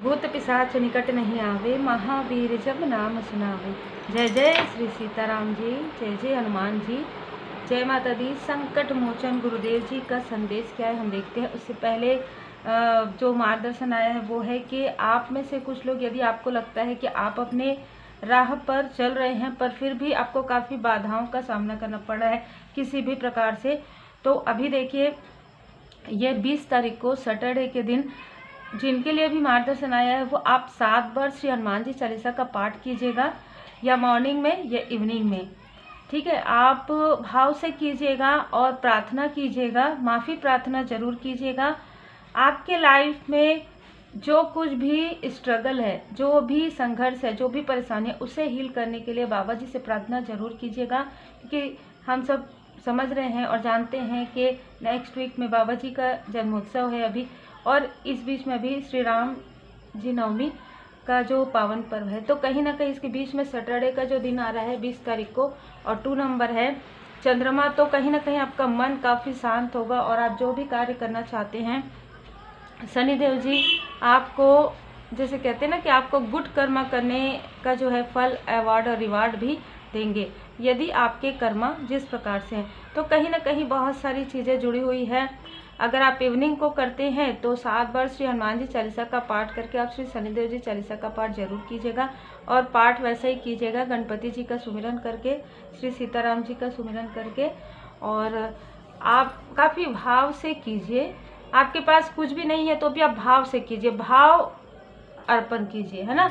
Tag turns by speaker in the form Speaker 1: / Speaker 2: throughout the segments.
Speaker 1: भूत पिशाच निकट नहीं आवे, महावीर जब नाम सुनावे। जय जय श्री सीताराम जी, जय जय हनुमान जी, जय माता दी। संकट मोचन गुरुदेव जी का संदेश क्या है हम देखते हैं। उससे पहले जो मार्गदर्शन आया है वो है कि आप में से कुछ लोग, यदि आपको लगता है कि आप अपने राह पर चल रहे हैं पर फिर भी आपको काफ़ी बाधाओं का सामना करना पड़ रहा है किसी भी प्रकार से, तो अभी देखिए ये 20 तारीख को सैटरडे के दिन जिनके लिए भी मार्गदर्शन आया है वो आप 7 बार श्री हनुमान जी चालीसा का पाठ कीजिएगा, या मॉर्निंग में या इवनिंग में। ठीक है, आप भाव से कीजिएगा और प्रार्थना कीजिएगा, माफ़ी प्रार्थना जरूर कीजिएगा। आपके लाइफ में जो कुछ भी स्ट्रगल है, जो भी संघर्ष है, जो भी परेशानी है, उसे हील करने के लिए बाबा जी से प्रार्थना जरूर कीजिएगा, क्योंकि हम सब समझ रहे हैं और जानते हैं कि नेक्स्ट वीक में बाबा जी का जन्मोत्सव है अभी, और इस बीच में भी श्री राम जी नवमी का जो पावन पर्व है, तो कहीं ना कहीं इसके बीच में सैटरडे का जो दिन आ रहा है 20 तारीख को, और 2 नंबर है चंद्रमा, तो कहीं ना कहीं आपका मन काफ़ी शांत होगा और आप जो भी कार्य करना चाहते हैं, शनिदेव जी आपको, जैसे कहते हैं ना कि आपको गुड कर्मा करने का जो है फल, अवार्ड और रिवार्ड भी देंगे यदि आपके कर्मा जिस प्रकार से हैं। तो कहीं ना कहीं बहुत सारी चीज़ें जुड़ी हुई है। अगर आप इवनिंग को करते हैं तो 7 बार श्री हनुमान जी चालीसा का पाठ करके आप श्री शनिदेव जी चालीसा का पाठ जरूर कीजिएगा, और पाठ वैसा ही कीजिएगा गणपति जी का सुमिरन करके, श्री सीताराम जी का सुमिरन करके, और आप काफ़ी भाव से कीजिए। आपके पास कुछ भी नहीं है तो भी आप भाव से कीजिए, भाव अर्पण कीजिए, है ना।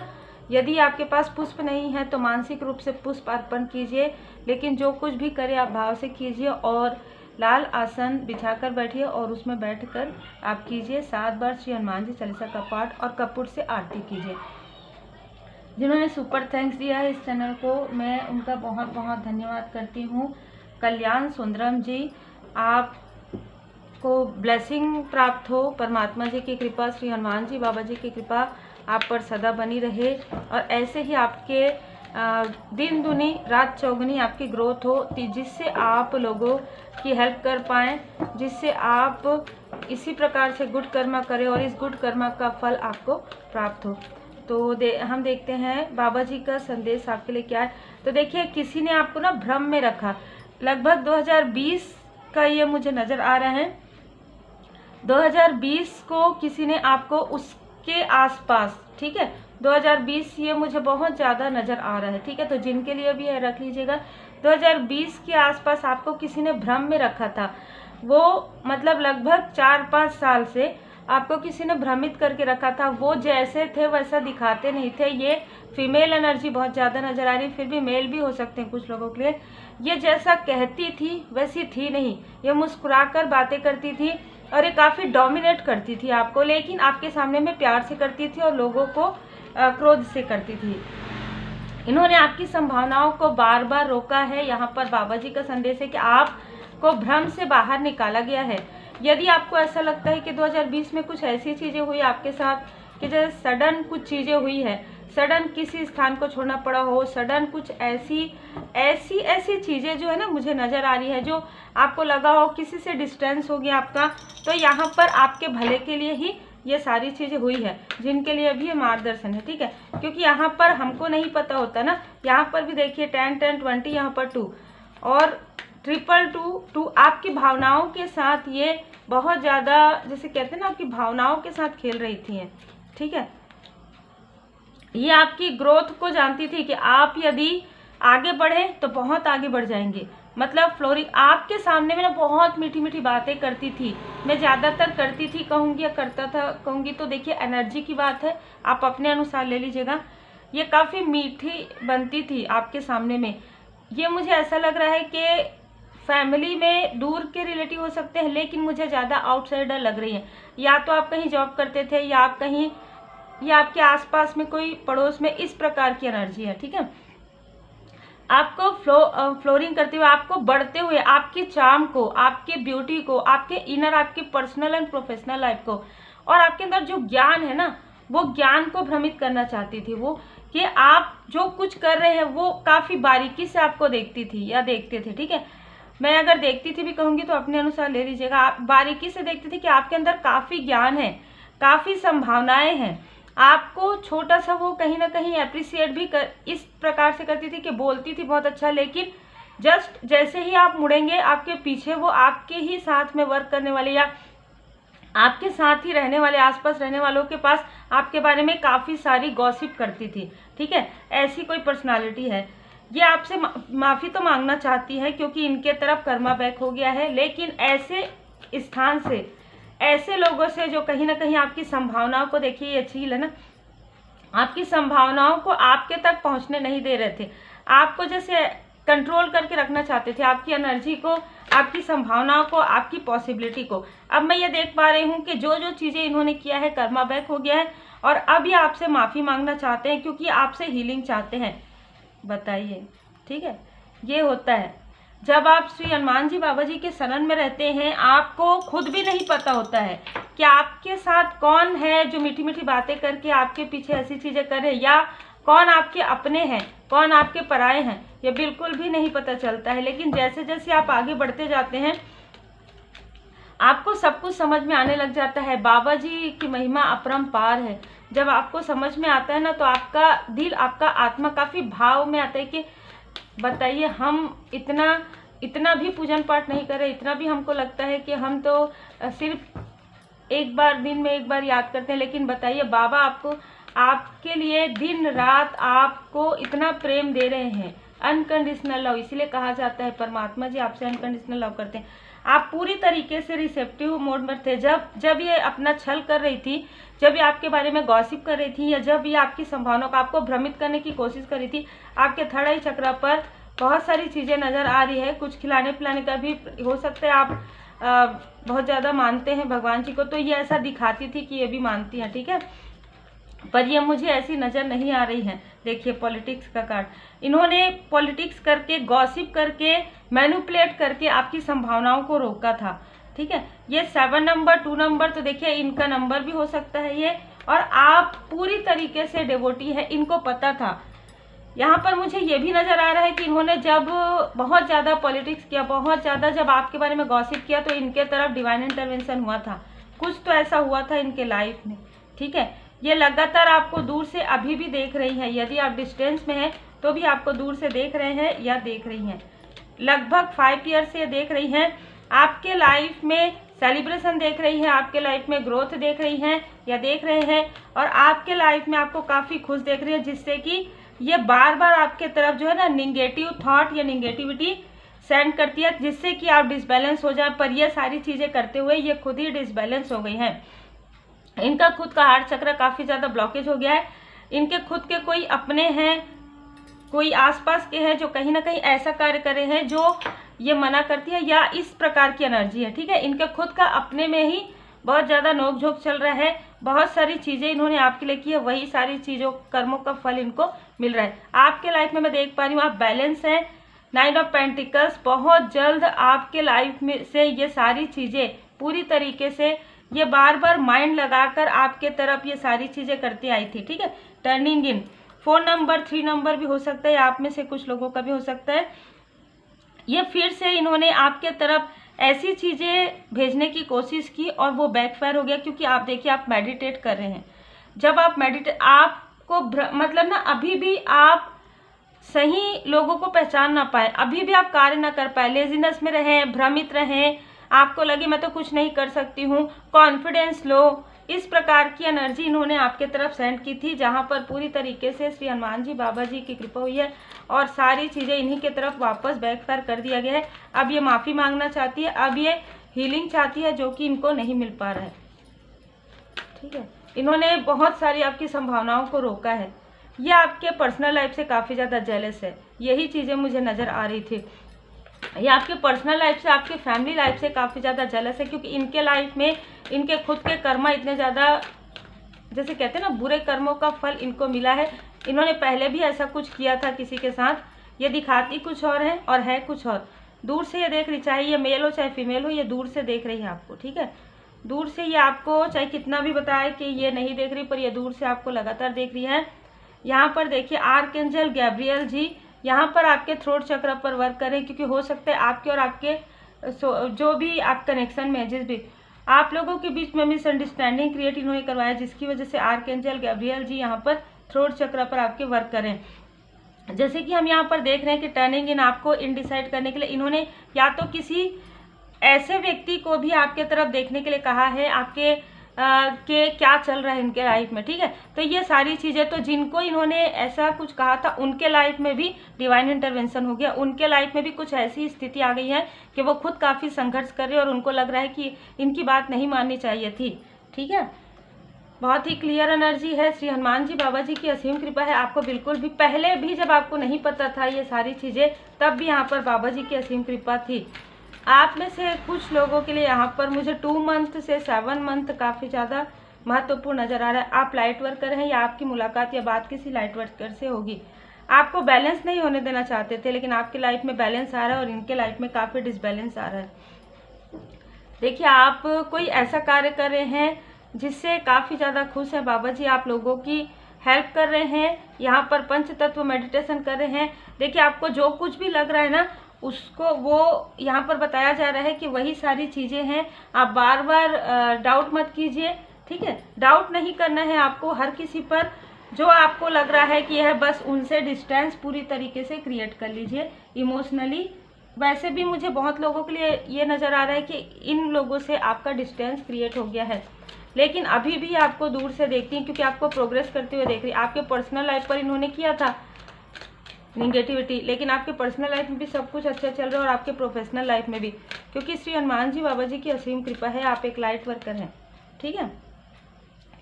Speaker 1: यदि आपके पास पुष्प नहीं है तो मानसिक रूप से पुष्प अर्पण कीजिए, लेकिन जो कुछ भी करे आप भाव से कीजिए, और लाल आसन बिछाकर बैठिए और उसमें बैठकर आप कीजिए 7 बार श्री हनुमान जी चालीसा का पाठ, और कपूर से आरती कीजिए। जिन्होंने सुपर थैंक्स दिया है इस चैनल को, मैं उनका बहुत बहुत धन्यवाद करती हूँ। कल्याण सुंदरम जी, आप को ब्लेसिंग प्राप्त हो, परमात्मा जी की कृपा, श्री हनुमान जी बाबा जी की कृपा आप पर सदा बनी रहे, और ऐसे ही आपके दिन दुनी रात चौगुनी आपकी ग्रोथ हो, जिससे आप लोगों की हेल्प कर पाएँ, जिससे आप इसी प्रकार से गुड कर्मा करें और इस गुड कर्मा का फल आपको प्राप्त हो। तो हम देखते हैं बाबा जी का संदेश आपके लिए क्या है। तो देखिए, किसी ने आपको ना भ्रम में रखा, लगभग 2020 का ये मुझे नज़र आ रहा है, 2020 को किसी ने आपको उसके आसपास, ठीक है, 2020 ये मुझे बहुत ज़्यादा नज़र आ रहा है, ठीक है। तो जिनके लिए भी है रख लीजिएगा, 2020 के आसपास आपको किसी ने भ्रम में रखा था, वो मतलब लगभग 4-5 साल से आपको किसी ने भ्रमित करके रखा था। वो जैसे थे वैसा दिखाते नहीं थे। ये फीमेल एनर्जी बहुत ज़्यादा नज़र आ रही, फिर भी मेल भी हो सकते हैं कुछ लोगों के लिए। ये जैसा कहती थी वैसी थी नहीं, ये मुस्कुराकर बातें करती थी और ये काफ़ी डोमिनेट करती थी आपको, लेकिन आपके सामने में प्यार से करती थी और लोगों को क्रोध से करती थी। इन्होंने आपकी संभावनाओं को बार बार रोका है। यहाँ पर बाबा जी का संदेश है कि आपको भ्रम से बाहर निकाला गया है। यदि आपको ऐसा लगता है कि 2020 में कुछ ऐसी चीज़ें हुई आपके साथ कि जैसे सडन कुछ चीज़ें हुई है, सडन किसी स्थान को छोड़ना पड़ा हो, सडन कुछ ऐसी चीज़ें जो है ना मुझे नज़र आ रही है, जो आपको लगा हो किसी से डिस्टेंस हो गया आपका, तो यहाँ पर आपके भले के लिए ही ये सारी चीज़ें हुई है, जिनके लिए भी ये मार्गदर्शन है, ठीक है। क्योंकि यहाँ पर हमको नहीं पता होता ना, यहाँ पर भी देखिए 10 10 20, यहाँ पर 2 और 222 आपकी भावनाओं के साथ ये बहुत ज़्यादा, जैसे कहते हैं ना, आपकी भावनाओं के साथ खेल रही थी, ठीक है। ये आपकी ग्रोथ को जानती थी कि आप यदि आगे बढ़े तो बहुत आगे बढ़ जाएंगे। मतलब फ्लोरिंग आपके सामने में ना बहुत मीठी मीठी बातें करती थी। मैं ज़्यादातर करती थी कहूँगी या करता था कहूँगी, तो देखिए एनर्जी की बात है, आप अपने अनुसार ले लीजिएगा। ये काफ़ी मीठी बनती थी आपके सामने में। ये मुझे ऐसा लग रहा है कि फैमिली में दूर के रिलेटिव हो सकते हैं, लेकिन मुझे ज़्यादा आउटसाइडर लग रही है। या तो आप कहीं जॉब करते थे, या आप कहीं, या आपके आसपास में कोई पड़ोस में, इस प्रकार की एनर्जी है, ठीक है। आपको फ्लोरिंग करते हुए, आपको बढ़ते हुए, आपकी चार्म को, आपके ब्यूटी को, आपके इनर, आपके पर्सनल एंड प्रोफेशनल लाइफ को, और आपके अंदर जो ज्ञान है ना, वो ज्ञान को भ्रमित करना चाहती थी वो, कि आप जो कुछ कर रहे हैं वो काफ़ी बारीकी से आपको देखती थी या देखते थे, ठीक है। मैं अगर देखती थी भी कहूँगी तो अपने अनुसार ले लीजिएगा। आप बारीकी से देखती थी कि आपके अंदर काफ़ी ज्ञान है, काफ़ी संभावनाएं हैं, आपको छोटा सा वो कहीं ना कहीं अप्रिसिएट भी इस प्रकार से करती थी कि बोलती थी बहुत अच्छा, लेकिन जस्ट जैसे ही आप मुड़ेंगे आपके पीछे वो आपके ही साथ में वर्क करने वाले या आपके साथ ही रहने वाले आसपास रहने वालों के पास आपके बारे में काफ़ी सारी गॉसिप करती थी। ठीक है, ऐसी कोई पर्सनालिटी है। ये आपसे माफ़ी तो मांगना चाहती है क्योंकि इनके तरफ कर्मा बैक हो गया है, लेकिन ऐसे स्थान से, ऐसे लोगों से जो कहीं ना कहीं आपकी संभावनाओं को, देखिए ये अच्छी है ना, आपकी संभावनाओं को आपके तक पहुंचने नहीं दे रहे थे, आपको जैसे कंट्रोल करके रखना चाहते थे, आपकी एनर्जी को, आपकी संभावनाओं को, आपकी पॉसिबिलिटी को। अब मैं ये देख पा रही हूँ कि जो जो चीज़ें इन्होंने किया है कर्मा बैक हो गया है और अब ये आपसे माफ़ी मांगना चाहते हैं क्योंकि आपसे हीलिंग चाहते हैं। बताइए, ठीक है, ये होता है जब आप श्री हनुमान जी बाबा जी के शरण में रहते हैं, आपको खुद भी नहीं पता होता है कि आपके साथ कौन है जो मीठी मीठी बातें करके आपके पीछे ऐसी चीज़ें करे, या कौन आपके अपने हैं, कौन आपके पराये हैं, ये बिल्कुल भी नहीं पता चलता है। लेकिन जैसे जैसे आप आगे बढ़ते जाते हैं आपको सब कुछ समझ में आने लग जाता है। बाबा जी की महिमा अपरंपार है। जब आपको समझ में आता है ना, तो आपका दिल, आपका आत्मा काफ़ी भाव में आता है कि बताइए, हम इतना भी पूजन पाठ नहीं करें, इतना भी हमको लगता है कि हम तो सिर्फ एक बार, दिन में एक बार याद करते हैं, लेकिन बताइए बाबा आपके लिए दिन रात आपको इतना प्रेम दे रहे हैं, अनकंडीशनल लव। इसीलिए कहा जाता है परमात्मा जी आपसे अनकंडीशनल लव करते हैं। आप पूरी तरीके से रिसेप्टिव मोड में थे। जब ये अपना छल कर रही थी, जब ये आपके बारे में गॉसिप कर रही थी, या जब ये आपकी संभावनाओं को, आपको भ्रमित करने की कोशिश कर रही थी, आपके थर्ड आई चक्र पर बहुत सारी चीज़ें नज़र आ रही है। कुछ खिलाने पिलाने का भी हो सकता है, आप बहुत ज़्यादा मानते हैं भगवान जी को, तो ये ऐसा दिखाती थी कि ये भी मानती हैं, ठीक है, पर ये मुझे ऐसी नज़र नहीं आ रही है। देखिए पॉलिटिक्स का कार्ड, इन्होंने पॉलिटिक्स करके, गॉसिप करके, मैनिपुलेट करके आपकी संभावनाओं को रोका था। ठीक है, ये 7 नंबर 2 नंबर, तो देखिए इनका नंबर भी हो सकता है ये, और आप पूरी तरीके से डिवोटी है, इनको पता था। यहाँ पर मुझे ये भी नज़र आ रहा है कि इन्होंने जब बहुत ज़्यादा पॉलिटिक्स किया, बहुत ज़्यादा जब आपके बारे में गॉसिप किया, तो इनके तरफ डिवाइन इंटरवेंशन हुआ था, कुछ तो ऐसा हुआ था इनके लाइफ में। ठीक है, ये लगातार आपको दूर से अभी भी देख रही है, यदि आप डिस्टेंस में हैं तो भी आपको दूर से देख रहे हैं या देख रही हैं। लगभग 5 ईयर से देख रही हैं, आपके लाइफ में सेलिब्रेशन देख रही हैं, आपके लाइफ में ग्रोथ देख रही हैं या देख रहे हैं, और आपके लाइफ में आपको काफ़ी खुश देख रही है, जिससे कि ये बार बार आपके तरफ जो है ना निगेटिव थॉट या निगेटिविटी सेंड करती है, जिससे कि आप डिसबैलेंस हो जाए। पर ये सारी चीज़ें करते हुए ये खुद ही डिसबैलेंस हो गई हैं। इनका खुद का हार्ट चक्र काफ़ी ज़्यादा ब्लॉकेज हो गया है। इनके खुद के कोई अपने हैं, कोई आसपास के हैं जो कहीं ना कहीं ऐसा कार्य करे हैं जो ये मना करती है, या इस प्रकार की एनर्जी है। ठीक है, इनके खुद का अपने में ही बहुत ज़्यादा नोक झोंक चल रहा है। बहुत सारी चीज़ें इन्होंने आपके लिए की है, वही सारी चीज़ों, कर्मों का फल इनको मिल रहा है। आपके लाइफ में मैं देख पा रही हूँ आप बैलेंस हैं। 9 ऑफ पेंटिकल्स, बहुत जल्द आपके लाइफ में से ये सारी चीज़ें पूरी तरीके से, ये बार बार माइंड लगाकर आपके तरफ ये सारी चीज़ें करती आई थी। ठीक है, टर्निंग इन 4 नंबर 3 नंबर भी हो सकता है, आप में से कुछ लोगों का भी हो सकता है। ये फिर से इन्होंने आपके तरफ ऐसी चीज़ें भेजने की कोशिश की और वो बैकफायर हो गया, क्योंकि आप देखिए आप मेडिटेट कर रहे हैं। जब आप आपको मतलब ना, अभी भी आप सही लोगों को पहचान ना पाए, अभी भी आप कार्य ना कर पाए, लेजीनेस में रहें, भ्रमित रहें, आपको लगे मैं तो कुछ नहीं कर सकती हूँ, कॉन्फिडेंस लो, इस प्रकार की एनर्जी इन्होंने आपके तरफ सेंड की थी, जहाँ पर पूरी तरीके से श्री हनुमान जी बाबा जी की कृपा हुई है और सारी चीज़ें इन्हीं के तरफ वापस बैकफायर कर दिया गया है। अब ये माफ़ी मांगना चाहती है, अब ये हीलिंग चाहती है, जो कि इनको नहीं मिल पा रहा है। ठीक है, इन्होंने बहुत सारी आपकी संभावनाओं को रोका है। ये आपके पर्सनल लाइफ से काफ़ी ज़्यादा जेलस है, यही चीज़ें मुझे नज़र आ रही थी। ये आपके पर्सनल लाइफ से, आपके फैमिली लाइफ से काफ़ी ज़्यादा जेलस है, क्योंकि इनके लाइफ में इनके खुद के कर्मा इतने ज़्यादा, जैसे कहते हैं ना, बुरे कर्मों का फल इनको मिला है। इन्होंने पहले भी ऐसा कुछ किया था किसी के साथ, ये दिखाती कुछ और है और है कुछ और। दूर से ये देख रही, चाहे ये मेल हो चाहे फीमेल हो, ये दूर से देख रही है आपको। ठीक है, दूर से ये आपको चाहे कितना भी बताए कि ये नहीं देख रही, पर ये दूर से आपको लगातार देख रही है। यहाँ पर देखिए आर्कएंजल गैब्रियल जी यहाँ पर आपके थ्रोट चक्र पर वर्क करें, क्योंकि हो सकता है आपके और आपके जो भी आप कनेक्शन में है, जिस भी आप लोगों के बीच में मिसअंडरस्टैंडिंग क्रिएट इन्होंने करवाया, जिसकी वजह से आर्कएंजल गैब्रियल जी यहाँ पर थ्रोट चक्र पर आपके वर्क करें। जैसे कि हम यहाँ पर देख रहे हैं कि टर्निंग इन आपको इनडिसाइड करने के लिए इन्होंने या तो किसी ऐसे व्यक्ति को भी आपके तरफ देखने के लिए कहा है, आपके के क्या चल रहा है इनके लाइफ में, ठीक है। तो ये सारी चीज़ें, तो जिनको इन्होंने ऐसा कुछ कहा था उनके लाइफ में भी डिवाइन इंटरवेंशन हो गया, उनके लाइफ में भी कुछ ऐसी स्थिति आ गई है कि वो खुद काफ़ी संघर्ष कर रहे हैं और उनको लग रहा है कि इनकी बात नहीं माननी चाहिए थी, ठीक है। बहुत ही क्लियर एनर्जी है। श्री हनुमान जी बाबा जी की असीम कृपा है। आपको बिल्कुल भी पहले भी जब आपको नहीं पता था ये सारी चीज़ें, तब भी यहाँ पर बाबा जी की असीम कृपा थी। आप में से कुछ लोगों के लिए यहाँ पर मुझे 2 मंथ से 7 मंथ काफ़ी ज़्यादा महत्वपूर्ण नज़र आ रहा है। आप लाइट वर्कर हैं या आपकी मुलाकात या बात किसी लाइट वर्कर से होगी। आपको बैलेंस नहीं होने देना चाहते थे, लेकिन आपकी लाइफ में बैलेंस आ रहा है और इनके लाइफ में काफ़ी डिसबैलेंस आ रहा है। देखिए, आप कोई ऐसा कार्य कर रहे हैं जिससे काफ़ी ज़्यादा खुश है बाबा जी, आप लोगों की हेल्प कर रहे हैं, यहाँ पर पंच तत्व मेडिटेशन कर रहे हैं। देखिए, आपको जो कुछ भी लग रहा है ना, उसको वो यहाँ पर बताया जा रहा है कि वही सारी चीज़ें हैं। आप बार बार डाउट मत कीजिए, ठीक है। डाउट नहीं करना है आपको हर किसी पर। जो आपको लग रहा है कि यह बस उनसे डिस्टेंस पूरी तरीके से क्रिएट कर लीजिए इमोशनली। वैसे भी मुझे बहुत लोगों के लिए ये नज़र आ रहा है कि इन लोगों से आपका डिस्टेंस क्रिएट हो गया है, लेकिन अभी भी आपको दूर से देखती हैं क्योंकि आपको प्रोग्रेस करते हुए देख रही है। आपके पर्सनल लाइफ पर इन्होंने किया था निगेटिविटी, लेकिन आपके पर्सनल लाइफ में भी सब कुछ अच्छा चल रहा है और आपके प्रोफेशनल लाइफ में भी, क्योंकि श्री हनुमान जी बाबा जी की असीम कृपा है। आप एक लाइट वर्कर हैं, ठीक है।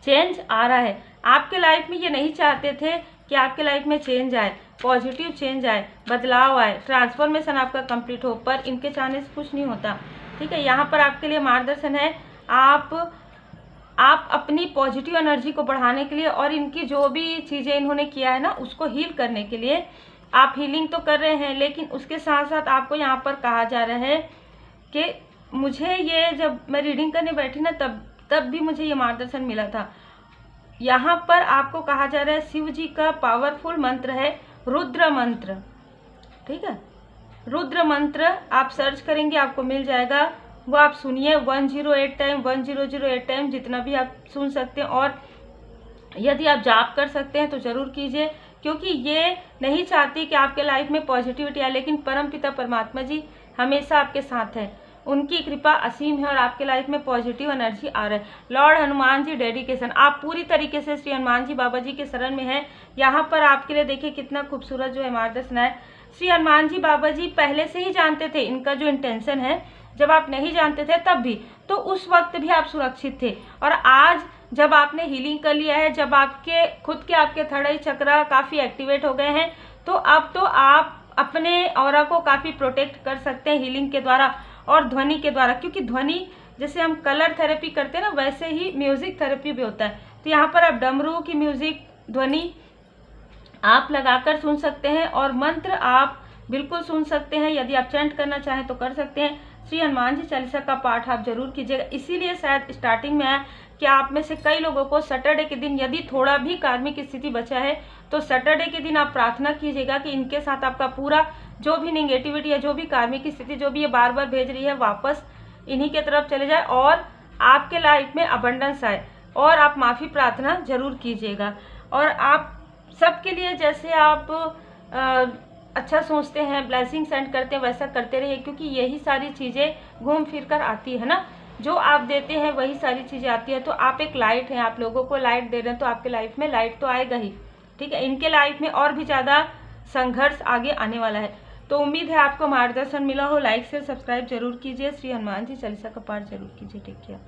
Speaker 1: चेंज आ रहा है आपके लाइफ में। ये नहीं चाहते थे कि आपके लाइफ में चेंज आए, पॉजिटिव चेंज आए, बदलाव आए, ट्रांसफॉर्मेशन आपका कंप्लीट हो, पर इनके चाहने से कुछ नहीं होता, ठीक है। यहाँ पर आपके लिए मार्गदर्शन है। आप अपनी पॉजिटिव एनर्जी को बढ़ाने के लिए और इनकी जो भी चीज़ें इन्होंने किया है ना, उसको हील करने के लिए आप हीलिंग तो कर रहे हैं, लेकिन उसके साथ साथ आपको यहाँ पर कहा जा रहा है कि मुझे ये, जब मैं रीडिंग करने बैठी ना, तब भी मुझे ये मार्गदर्शन मिला था। यहाँ पर आपको कहा जा रहा है शिव जी का पावरफुल मंत्र है रुद्र मंत्र, ठीक है। रुद्र मंत्र आप सर्च करेंगे आपको मिल जाएगा, वो आप सुनिए 108 टाइम, 1008 टाइम, जितना भी आप सुन सकते हैं। और यदि आप जाप कर सकते हैं तो ज़रूर कीजिए, क्योंकि ये नहीं चाहती कि आपके लाइफ में पॉजिटिविटी आए, लेकिन परमपिता परमात्मा जी हमेशा आपके साथ हैं, उनकी कृपा असीम है और आपके लाइफ में पॉजिटिव एनर्जी आ रहा है। लॉर्ड हनुमान जी डेडिकेशन, आप पूरी तरीके से श्री हनुमान जी बाबा जी के शरण में हैं। यहाँ पर आपके लिए देखिए कितना खूबसूरत जो है मार्गदर्शन है। श्री हनुमान जी बाबा जी पहले से ही जानते थे इनका जो इंटेंशन है, जब आप नहीं जानते थे तब भी, तो उस वक्त भी आप सुरक्षित थे। और आज जब आपने हीलिंग कर लिया है, जब आपके खुद के आपके थर्ड आई चक्र काफ़ी एक्टिवेट हो गए हैं, तो अब तो आप अपने ऑरा को काफ़ी प्रोटेक्ट कर सकते हैं हीलिंग के द्वारा और ध्वनि के द्वारा, क्योंकि ध्वनि जैसे हम कलर थेरेपी करते हैं ना, वैसे ही म्यूजिक थेरेपी भी होता है। तो यहाँ पर आप डमरू की म्यूजिक ध्वनि आप लगाकर सुन सकते हैं और मंत्र आप बिल्कुल सुन सकते हैं। यदि आप चैंट करना चाहें तो कर सकते हैं। श्री हनुमान जी चालीसा का पाठ आप जरूर कीजिएगा। इसीलिए शायद स्टार्टिंग में आया कि आप में से कई लोगों को सैटरडे के दिन यदि थोड़ा भी कार्मिक स्थिति बचा है तो सैटरडे के दिन आप प्रार्थना कीजिएगा कि इनके साथ आपका पूरा जो भी नेगेटिविटी है, जो भी कार्मिक स्थिति, जो भी ये बार बार भेज रही है, वापस इन्हीं के तरफ चले जाए और आपके लाइफ में अबंडेंस आए। और आप माफ़ी प्रार्थना जरूर कीजिएगा। और आप सबके लिए जैसे आप अच्छा सोचते हैं, ब्लेसिंग सेंड करते हैं, वैसा करते रहिए, क्योंकि यही सारी चीज़ें घूम फिर कर आती है ना। जो आप देते हैं वही सारी चीज़ें आती है। तो आप एक लाइट हैं, आप लोगों को लाइट दे रहे हैं, तो आपके लाइफ में लाइट तो आएगा ही, ठीक है। इनके लाइफ में और भी ज़्यादा संघर्ष आगे आने वाला है। तो उम्मीद है आपको मार्गदर्शन मिला हो। लाइक शेयर सब्सक्राइब जरूर कीजिए। श्री हनुमान जी चालीसा का पाठ जरूर कीजिए। Take care.